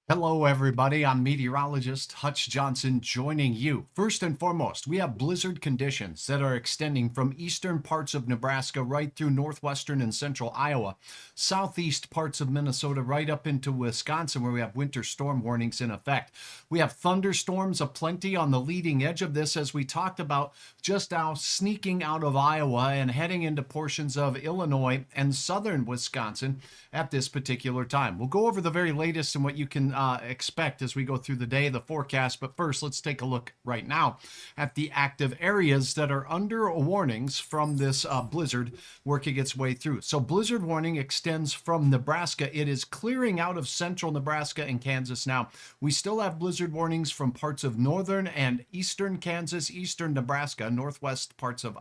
Hello, everybody. I'm meteorologist Hutch Johnson joining you. First and foremost, we have blizzard conditions that are extending from eastern parts of Nebraska right through northwestern and central Iowa, southeast parts of Minnesota, right up into Wisconsin, where we have winter storm warnings in effect. We have thunderstorms aplenty on the leading edge of this, as we talked about just now, sneaking out of Iowa and heading into portions of Illinois and southern Wisconsin at this particular time. We'll go over the very latest and what you can expect as we go through the day, the forecast. But first, let's take a look right now at the active areas that are under warnings from this blizzard working its way through. So blizzard warning extends from Nebraska. It is clearing out of central Nebraska and Kansas now. We still have blizzard warnings from parts of northern and eastern Kansas, eastern Nebraska, northwest parts of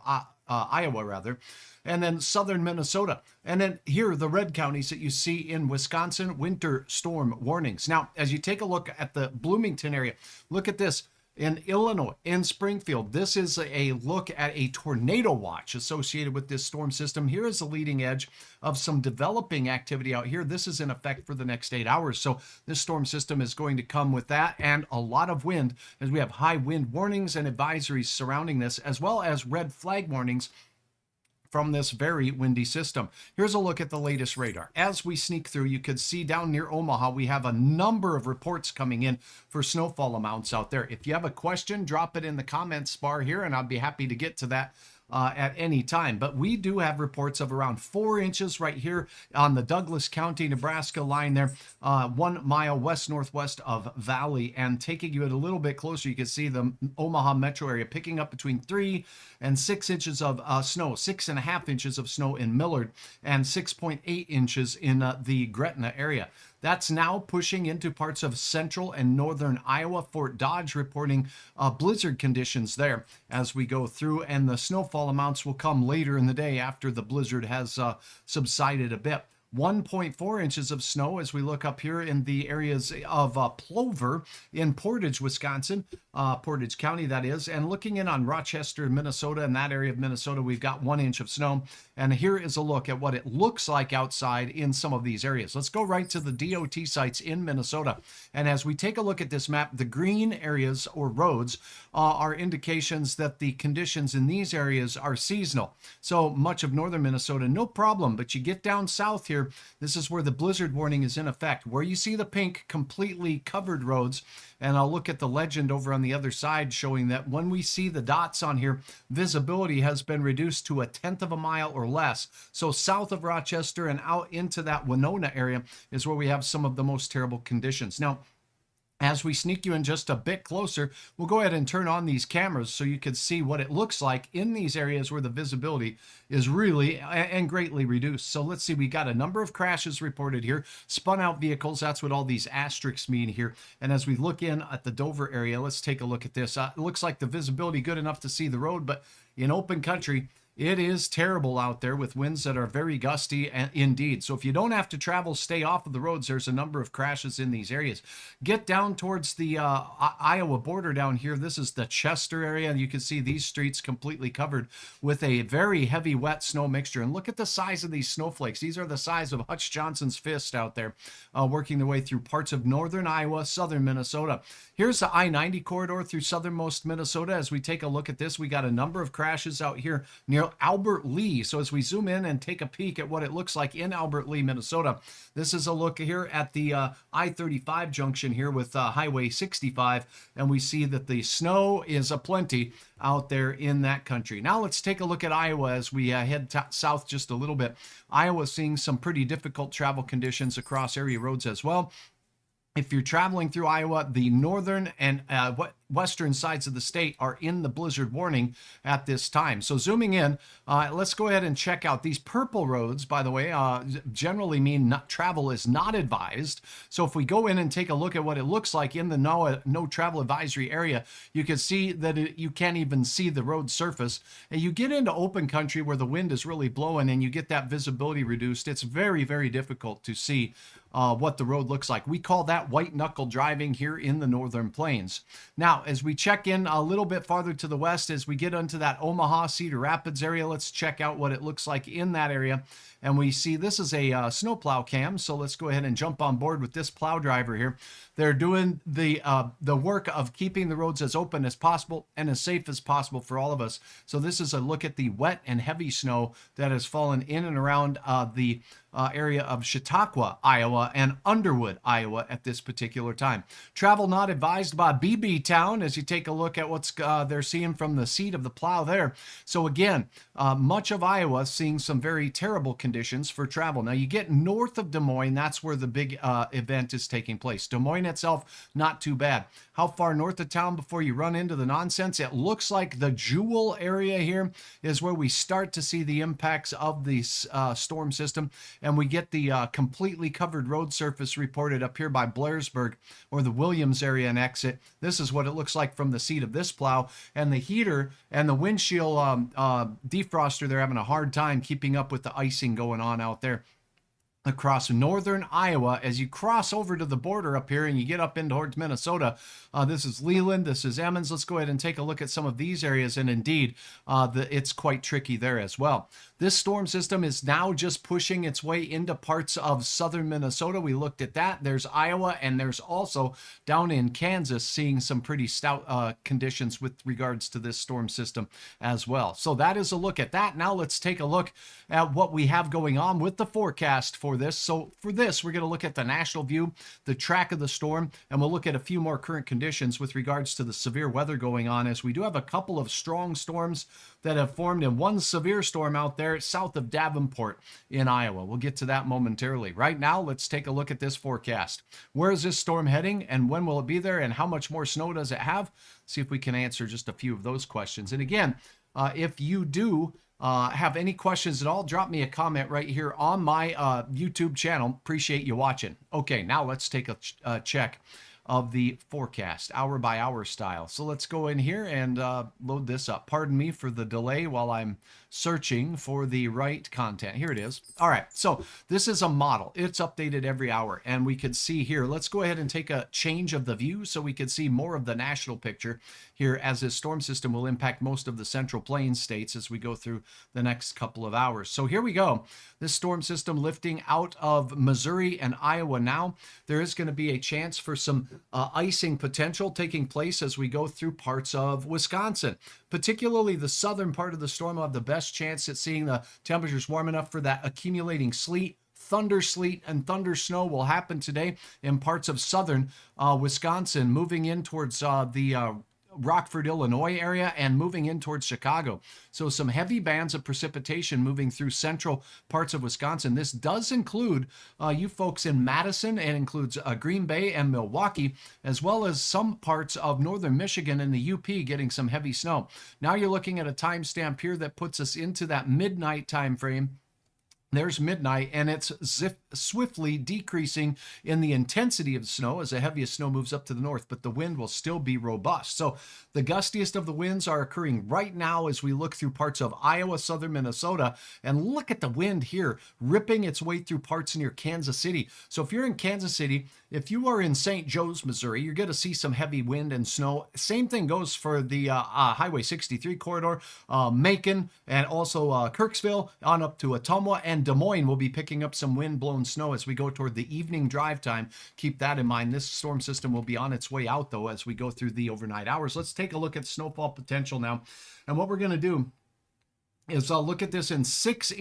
Iowa, rather, and then southern Minnesota. And then here, the red counties that you see in Wisconsin, winter storm warnings. Now, as you take a look at the Bloomington area, look at this. In Illinois, in Springfield, this is a look at a tornado watch associated with this storm system. Here is the leading edge of some developing activity out here. This is in effect for the next 8 hours. So this storm system is going to come with that and a lot of wind, as we have high wind warnings and advisories surrounding this, as well as red flag warnings from this very windy system. Here's a look at the latest radar. As we sneak through, you can see down near Omaha, we have a number of reports coming in for snowfall amounts out there. If you have a question, drop it in the comments bar here, and I'll be happy to get to that at any time. But we do have reports of around 4 inches right here on the Douglas County, Nebraska line there, 1 mile west-northwest of Valley. And taking you a little bit closer, you can see the Omaha metro area picking up between 3 and 6 inches of snow, 6.5 inches of snow in Millard, and 6.8 inches in the Gretna area. That's now pushing into parts of central and northern Iowa. Fort Dodge reporting blizzard conditions there as we go through, and the snowfall amounts will come later in the day after the blizzard has subsided a bit. 1.4 inches of snow as we look up here in the areas of Plover in Portage, Wisconsin, Portage County, that is. And looking in on Rochester, Minnesota, and that area of Minnesota, we've got 1 inch of snow. And here is a look at what it looks like outside in some of these areas. Let's go right to the DOT sites in Minnesota. And as we take a look at this map, the green areas or roads are indications that the conditions in these areas are seasonal. So much of northern Minnesota, no problem. But you get down south here, this is where the blizzard warning is in effect. Where you see the pink completely covered roads, and I'll look at the legend over on the other side showing that when we see the dots on here, visibility has been reduced to 1/10 of a mile or less. So south of Rochester and out into that Winona area is where we have some of the most terrible conditions. Now, as we sneak you in just a bit closer, we'll go ahead and turn on these cameras so you can see what it looks like in these areas where the visibility is really and greatly reduced. So let's see, we got a number of crashes reported here, spun out vehicles. That's what all these asterisks mean here. And as we look in at the Dover area, let's take a look at this. It looks like the visibility good enough to see the road, but in open country, it is terrible out there with winds that are very gusty indeed. So if you don't have to travel, stay off of the roads. There's a number of crashes in these areas. Get down towards the Iowa border down here. This is the Chester area. And you can see these streets completely covered with a very heavy wet snow mixture. And look at the size of these snowflakes. These are the size of Hutch Johnson's fist out there, working their way through parts of northern Iowa, southern Minnesota. Here's the I-90 corridor through southernmost Minnesota. As we take a look at this, we got a number of crashes out here near Albert Lea. So as we zoom in and take a peek at what it looks like in Albert Lea, Minnesota, this is a look here at the I-35 junction here with Highway 65, and we see that the snow is aplenty out there in that country. Now let's take a look at Iowa as we head south just a little bit. Iowa seeing some pretty difficult travel conditions across area roads as well. If you're traveling through Iowa, the northern and western sides of the state are in the blizzard warning at this time. So zooming in, let's go ahead and check out these purple roads, by the way, generally mean travel is not advised. So if we go in and take a look at what it looks like in the no travel advisory area, you can see that you can't even see the road surface. And you get into open country where the wind is really blowing and you get that visibility reduced. It's very, very difficult to see what the road looks like. We call that white knuckle driving here in the northern plains. Now, Now, as we check in a little bit farther to the west, as we get into that Omaha, Cedar Rapids area, let's check out what it looks like in that area. And we see this is a snowplow cam, so let's go ahead and jump on board with this plow driver here. They're doing the work of keeping the roads as open as possible and as safe as possible for all of us. So this is a look at the wet and heavy snow that has fallen in and around the area of Chautauqua, Iowa, and Underwood, Iowa at this particular time. Travel not advised by BB Town as you take a look at what's they're seeing from the seat of the plow there. So again, much of Iowa seeing some very terrible conditions for travel. Now you get north of Des Moines, that's where the big event is taking place. Des Moines itself, not too bad. How far north of town before you run into the nonsense? It looks like the Jewel area here is where we start to see the impacts of the storm system, and we get the completely covered road surface reported up here by Blairsburg or the Williams area and exit. This is what it looks like from the seat of this plow, and the heater and the windshield defroster, they're having a hard time keeping up with the icing going on out there across northern Iowa. As you cross over to the border up here and you get up in towards Minnesota, this is Leland, this is Emmons. Let's go ahead and take a look at some of these areas, and indeed it's quite tricky there as well. This storm system is now just pushing its way into parts of southern Minnesota. We looked at that. There's Iowa, and there's also down in Kansas seeing some pretty stout conditions with regards to this storm system as well. So that is a look at that. Now let's take a look at what we have going on with the forecast for this. So for this, we're going to look at the national view, the track of the storm, and we'll look at a few more current conditions with regards to the severe weather going on, as we do have a couple of strong storms that have formed, and one severe storm out there south of Davenport in Iowa. We'll get to that momentarily. Right now, let's take a look at this forecast. Where is this storm heading, and when will it be there, and how much more snow does it have? See if we can answer just a few of those questions. And again, if you do have any questions at all, drop me a comment right here on my YouTube channel. Appreciate you watching. Okay, now let's take a check of the forecast, hour by hour style. So let's go in here and load this up. Pardon me for the delay while I'm searching for the right content. Here it is. All right, so this is a model. It's updated every hour, and we can see here. Let's go ahead and take a change of the view so we can see more of the national picture here, as this storm system will impact most of the Central Plains states as we go through the next couple of hours. So here we go. This storm system lifting out of Missouri and Iowa now. There is going to be a chance for some icing potential taking place as we go through parts of Wisconsin. Particularly the southern part of the storm will have the best chance at seeing the temperatures warm enough for that accumulating sleet. Thunder sleet and thunder snow will happen today in parts of southern Wisconsin, moving in towards the Rockford, Illinois area, and moving in towards Chicago. So some heavy bands of precipitation moving through central parts of Wisconsin. This does include you folks in Madison, and includes Green Bay and Milwaukee, as well as some parts of northern Michigan and the UP getting some heavy snow. Now you're looking at a timestamp here that puts us into that midnight time frame. There's midnight, and it's swiftly decreasing in the intensity of the snow as the heaviest snow moves up to the north, but the wind will still be robust. So the gustiest of the winds are occurring right now as we look through parts of Iowa, southern Minnesota, and look at the wind here ripping its way through parts near Kansas City. So if you're in Kansas City, if you are in St. Joe's, Missouri, you're going to see some heavy wind and snow. Same thing goes for the Highway 63 corridor, Macon, and also Kirksville on up to Ottumwa, and Des Moines will be picking up some wind-blown snow as we go toward the evening drive time. Keep that in mind. This storm system will be on its way out, though, as we go through the overnight hours. Let's take a look at snowfall potential now. And what we're going to do is look at this in 6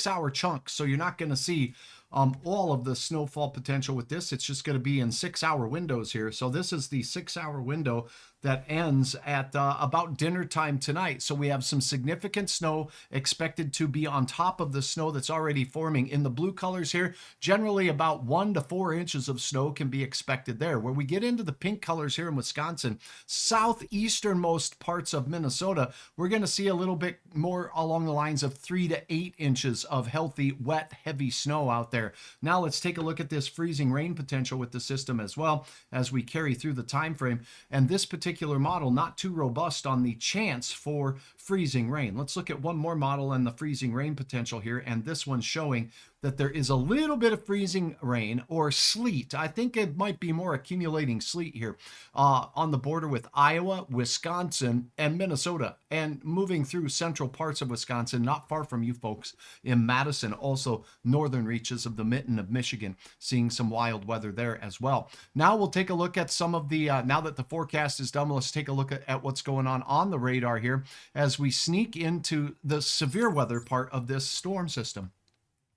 hour chunks. So you're not going to see all of the snowfall potential with this. It's just going to be in 6 hour windows here. So this is the 6 hour window that ends at about dinner time tonight. So we have some significant snow expected to be on top of the snow that's already forming. In the blue colors here, generally about 1 to 4 inches of snow can be expected there. Where we get into the pink colors here in Wisconsin, southeasternmost parts of Minnesota, we're going to see a little bit more along the lines of 3 to 8 inches of healthy, wet, heavy snow out there. Now let's take a look at this freezing rain potential with the system as well as we carry through the time frame. And this particular model not too robust on the chance for freezing rain. Let's look at one more model and the freezing rain potential here, and this one's showing that there is a little bit of freezing rain or sleet. I think it might be more accumulating sleet here on the border with Iowa, Wisconsin, and Minnesota, and moving through central parts of Wisconsin, not far from you folks in Madison, also northern reaches of the mitten of Michigan, seeing some wild weather there as well. Now we'll take a look at some of the, now that the forecast is done, let's take a look at what's going on the radar here as we sneak into the severe weather part of this storm system.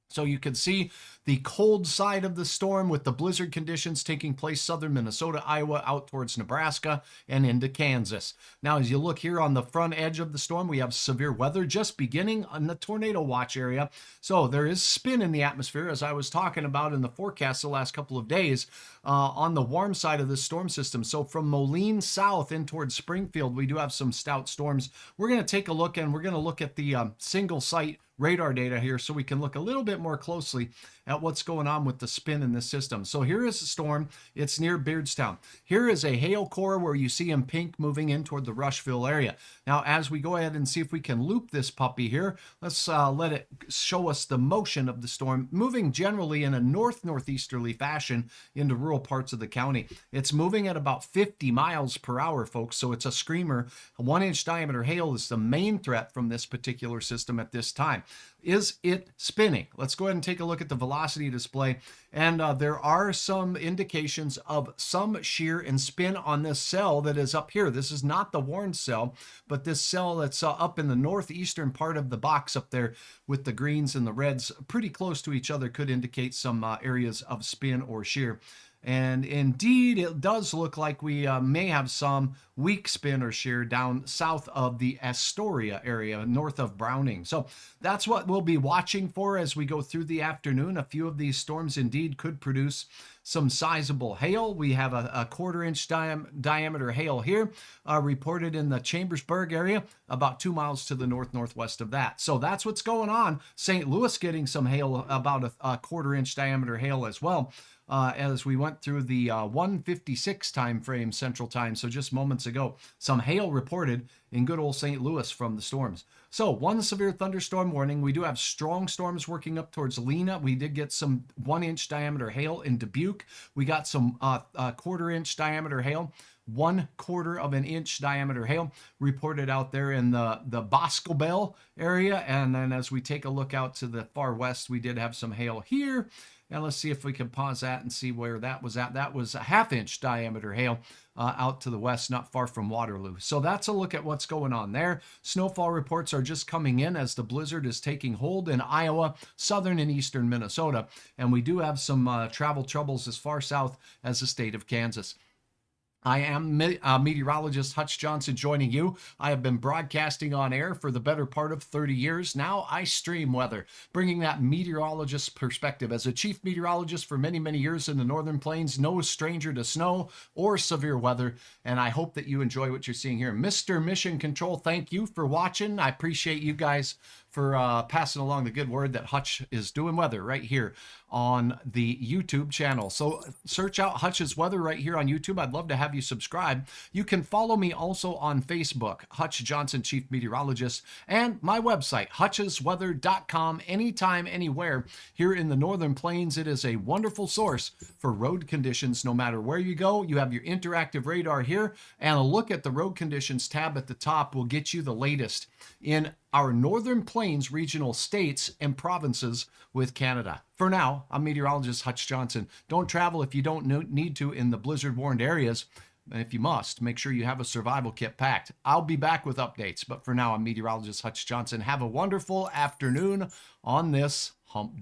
So you can see the cold side of the storm with the blizzard conditions taking place southern Minnesota, Iowa, out towards Nebraska and into Kansas. Now, as you look here on the front edge of the storm, we have severe weather just beginning in the tornado watch area. So there is spin in the atmosphere, as I was talking about in the forecast the last couple of days on the warm side of this storm system. So from Moline south in towards Springfield, we do have some stout storms. We're going to take a look, and we're going to look at the single site radar data here so we can look a little bit more closely at what's going on with the spin in this system. So here is a storm. It's near Beardstown. Here is a hail core where you see in pink moving in toward the Rushville area. Now, as we go ahead and see if we can loop this puppy here, let's let it show us the motion of the storm, moving generally in a northeasterly fashion into rural parts of the county. It's moving at about 50 miles per hour, folks, so it's a screamer. A 1-inch diameter hail is the main threat from this particular system at this time. Is it spinning? Let's go ahead and take a look at the velocity display. And there are some indications of some shear and spin on this cell that is up here. This is not the warned cell, but this cell that's up in the northeastern part of the box up there with the greens and the reds pretty close to each other could indicate some areas of spin or shear. And indeed, it does look like we may have some weak spin or shear down south of the Astoria area, north of Browning. So that's what we'll be watching for as we go through the afternoon. A few of these storms indeed could produce some sizable hail. We have a 1/4-inch diameter hail here reported in the Chambersburg area, about 2 miles to the northwest of that. So that's what's going on. St. Louis getting some hail, about a 1/4-inch diameter hail as well. As we went through the 1:56 time frame Central Time, so just moments ago, some hail reported in good old St. Louis from the storms. So one severe thunderstorm warning. We do have strong storms working up towards Lena. We did get some 1-inch diameter hail in Dubuque. We got some 1/4-inch diameter hail. 1/4 of an inch diameter hail reported out there in the Boscobel area. And then as we take a look out to the far west, we did have some hail here. And let's see if we can pause that and see where that was at. That was a 1/2-inch diameter hail out to the west, not far from Waterloo. So that's a look at what's going on there. Snowfall reports are just coming in as the blizzard is taking hold in Iowa, southern and eastern Minnesota. And we do have some travel troubles as far south as the state of Kansas. I am meteorologist Hutch Johnson joining you. I have been broadcasting on air for the better part of 30 years. Now I stream weather, bringing that meteorologist perspective. As a chief meteorologist for many, many years in the Northern Plains, no stranger to snow or severe weather, and I hope that you enjoy what you're seeing here. Mr. Mission Control, thank you for watching. I appreciate you guys for passing along the good word that Hutch is doing weather right here on the YouTube channel. So search out Hutch's Weather right here on YouTube. I'd love to have you subscribe. You can follow me also on Facebook, Hutch Johnson, Chief Meteorologist, and my website, hutchesweather.com, anytime, anywhere. Here in the Northern Plains, it is a wonderful source for road conditions. No matter where you go, you have your interactive radar here, and a look at the road conditions tab at the top will get you the latest in our Northern Plains regional states and provinces with Canada. For now, I'm meteorologist Hutch Johnson. Don't travel if you don't need to in the blizzard-warned areas. And if you must, make sure you have a survival kit packed. I'll be back with updates, but for now, I'm meteorologist Hutch Johnson. Have a wonderful afternoon on this hump day.